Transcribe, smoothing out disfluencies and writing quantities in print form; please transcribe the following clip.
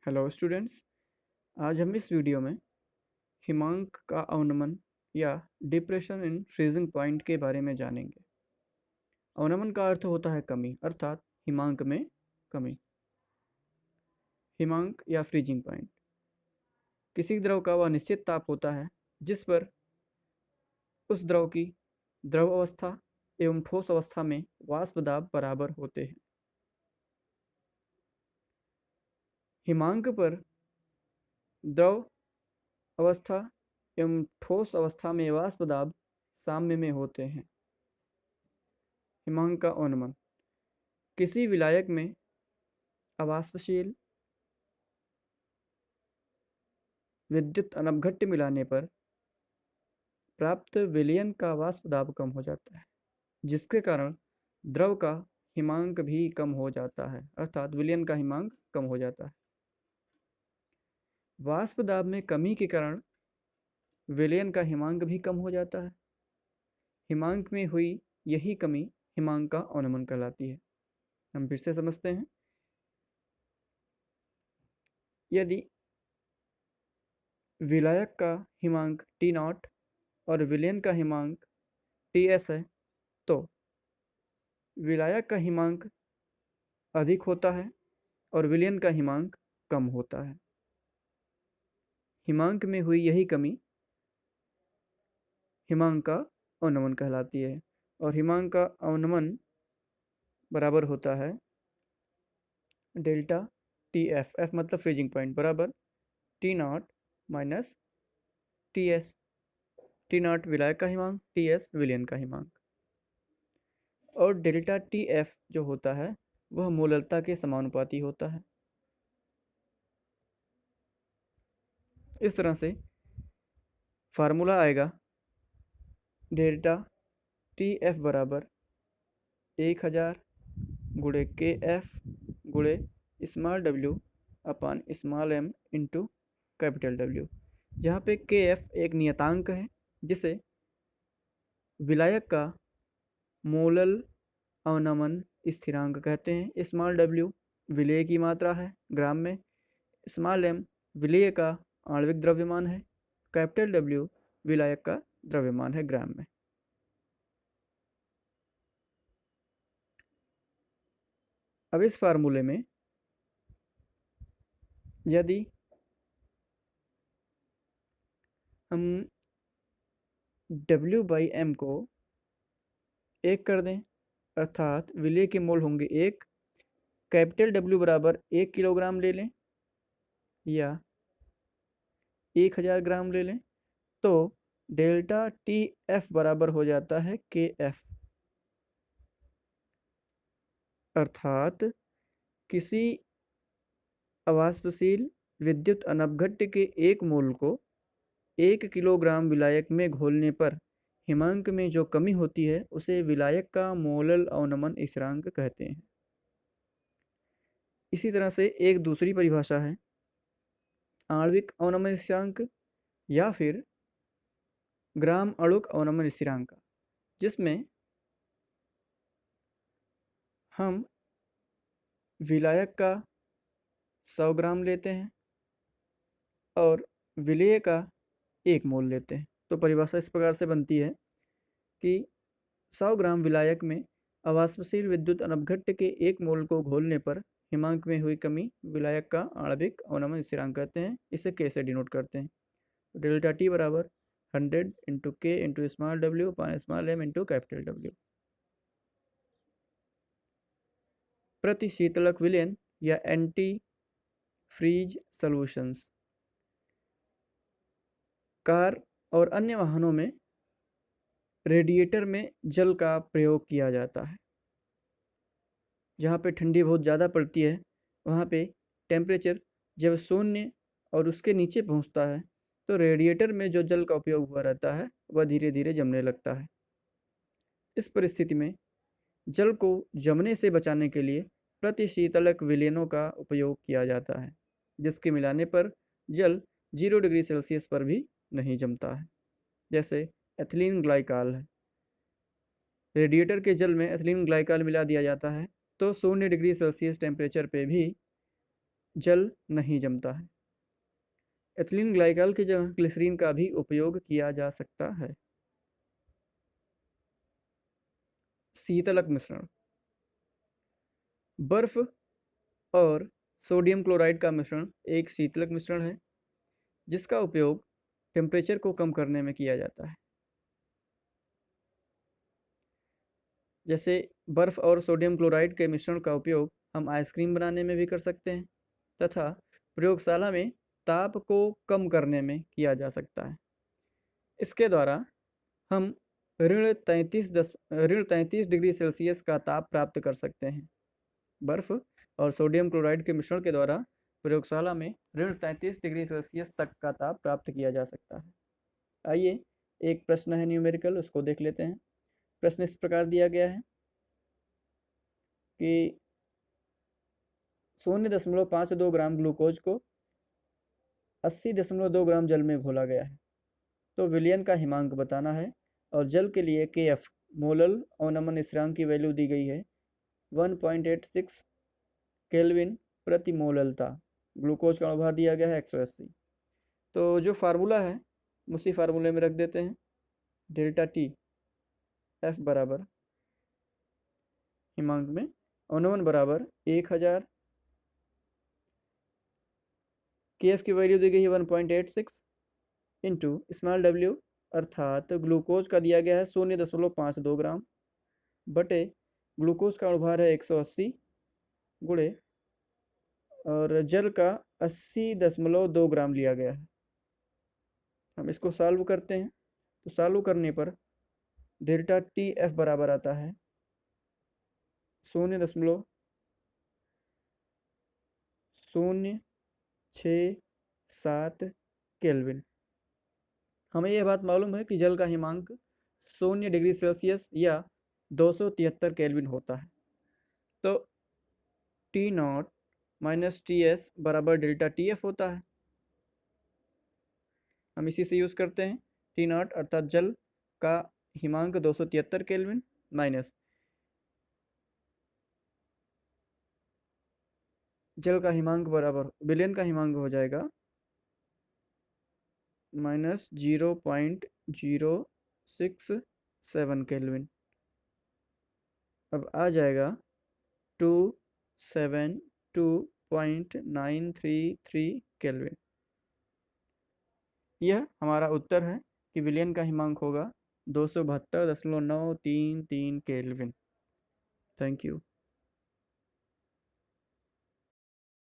Hello students. आज हम इस वीडियो में हिमांक का अवनमन या डिप्रेशन इन फ्रीजिंग पॉइंट के बारे में जानेंगे। अवनमन का अर्थ होता है कमी, अर्थात हिमांक में कमी। हिमांक या फ्रीजिंग पॉइंट किसी द्रव का वह निश्चित ताप होता है जिस पर उस द्रव की द्रव अवस्था एवं ठोस अवस्था में वाष्प दाब बराबर होते हैं। हिमांक पर द्रव अवस्था एवं ठोस अवस्था में वाष्प दाब साम्य में होते हैं। हिमांक का अवनमन किसी विलायक में अवाष्पशील विद्युत अनपघट्य मिलाने पर प्राप्त विलयन का वाष्प दाब कम हो जाता है, जिसके कारण द्रव का हिमांक भी कम हो जाता है, अर्थात विलयन का हिमांक कम हो जाता है। वाष्प दाब में कमी के कारण विलयन का हिमांक भी कम हो जाता है। हिमांक में हुई यही कमी हिमांक का अवनमन कहलाती है। हम फिर से समझते हैं। यदि विलायक का हिमांक T0 और विलयन का हिमांक Ts है तो विलायक का हिमांक अधिक होता है और विलयन का हिमांक कम होता है। हिमांक में हुई यही कमी हिमांक का अवनमन कहलाती है और हिमांक का अवनमन बराबर होता है डेल्टा TF, F मतलब फ्रीजिंग पॉइंट, बराबर T0 माइनस TS। T0 विलायक का हिमांक, TS विलयन का हिमांक। और डेल्टा TF जो होता है वह मोललता के समानुपाती होता है। इस तरह से फार्मूला आएगा डेल्टा TF बराबर 1000 गुणे KF गुणे स्मॉल w अपान small m into capital W, जहाँ पे KF एक नियतांक है जिसे विलायक का मोलल अवनमन स्थिरांक कहते हैं। स्मॉल w विलेय की मात्रा है ग्राम में, स्मॉल m विलेय का आणविक द्रव्यमान है, कैपिटल W विलायक का द्रव्यमान है ग्राम में। अब इस फार्मूले में यदि हम W/m को 1 कर दें, अर्थात विलेय के मोल होंगे 1, कैपिटल W बराबर 1 किलोग्राम ले लें या 1000 ग्राम ले लें, तो डेल्टा TF बराबर हो जाता है KF। अर्थात किसी अवाष्पशील विद्युत अनपघट्य के 1 मोल को 1 किलोग्राम विलायक में घोलने पर हिमांक में जो कमी होती है उसे विलायक का मोलल अवनमन स्थिरांक कहते हैं। इसी तरह से एक दूसरी परिभाषा है आणविक अवनमन स्थिरांक या फिर ग्राम अणुक अवनमन स्थिरांक, जिसमें हम विलायक का 100 ग्राम लेते हैं और विलेय का 1 मोल लेते हैं। तो परिभाषा इस प्रकार से बनती है कि 100 ग्राम विलायक में अवाष्पशील विद्युत अनपघट्य के 1 मोल को घोलने पर हिमांक में हुई कमी विलायक का आणविक अवनमन स्थिरांक कहते हैं। इसे K से डिनोट करते हैं। तो डेल्टा T बराबर 100 into K into small w पान small m into capital W। प्रति शीतलक विलयन या एंटी फ्रीज सॉल्यूशंस कार और अन्य वाहनों में रेडिएटर में जल का प्रयोग किया जाता है। जहाँ पे ठंडी बहुत ज़्यादा पड़ती है वहाँ पे टेम्परेचर जब 0 और उसके नीचे पहुँचता है तो रेडिएटर में जो जल का उपयोग हुआ रहता है वह धीरे धीरे जमने लगता है। इस परिस्थिति में जल को जमने से बचाने के लिए प्रतिशीतलक विलयनों का उपयोग किया जाता है, जिसके मिलाने पर जल 0 डिग्री सेल्सियस पर भी नहीं जमता है। जैसे एथिलीन ग्लाइकॉल है, रेडिएटर के जल में एथिलीन ग्लाइकॉल मिला दिया जाता है तो 0 डिग्री सेल्सियस टेम्परेचर पे भी जल नहीं जमता है। एथिलीन ग्लाइकॉल की जगह ग्लिसरीन का भी उपयोग किया जा सकता है। शीतलक मिश्रण। बर्फ और सोडियम क्लोराइड का मिश्रण एक शीतलक मिश्रण है जिसका उपयोग टेम्परेचर को कम करने में किया जाता है। जैसे बर्फ और सोडियम क्लोराइड के मिश्रण का उपयोग हम आइसक्रीम बनाने में भी कर सकते हैं तथा प्रयोगशाला में ताप को कम करने में किया जा सकता है। इसके द्वारा हम ऋण 33 डिग्री सेल्सियस का ताप प्राप्त कर सकते हैं। बर्फ और सोडियम क्लोराइड के मिश्रण के द्वारा प्रयोगशाला में ऋण 33 डिग्री सेल्सियस तक का ताप प्राप्त किया जा सकता है। आइए एक प्रश्न है न्यूमेरिकल, उसको देख लेते हैं। प्रश्न इस प्रकार दिया गया है कि 0.52 ग्राम ग्लूकोज को 80.2 ग्राम जल में घोला गया है, तो विलयन का हिमांक बताना है और जल के लिए KF मोलल अवनमन स्थिरांक की वैल्यू दी गई है 1.86 केल्विन प्रति मोललता। ग्लूकोज का अणुभार दिया गया है 180। तो जो फार्मूला है उसी फार्मूले में रख देते हैं। डेल्टा टी एफ बराबर हिमांक में अवनमन बराबर 1000, KF की वैल्यू दी गई है 1.86 इंटू स्मॉल w अर्थात ग्लूकोज का दिया गया है 0.52 ग्राम बटे ग्लूकोज का अणुभार है 180 गुणे और जल का 80.2 ग्राम लिया गया है। हम इसको सॉल्व करते हैं तो सॉल्व करने पर डेल्टा टी एफ बराबर आता है 0.067 केल्विन। हमें यह बात मालूम है कि जल का हिमांक 0 डिग्री सेल्सियस या 273 केल्विन होता है। तो T not minus T S बराबर डेल्टा टी एफ होता है। हम इसी से यूज़ करते हैं। टी नॉट अर्थात जल का हिमांक 273 केल्विन माइनस जल का हिमांक बराबर विलयन का हिमांक हो जाएगा माइनस 0.067 केल्विन। अब आ जाएगा 272.933 केल्विन। यह हमारा उत्तर है कि विलयन का हिमांक होगा 272.933 केल्विन। Thank you.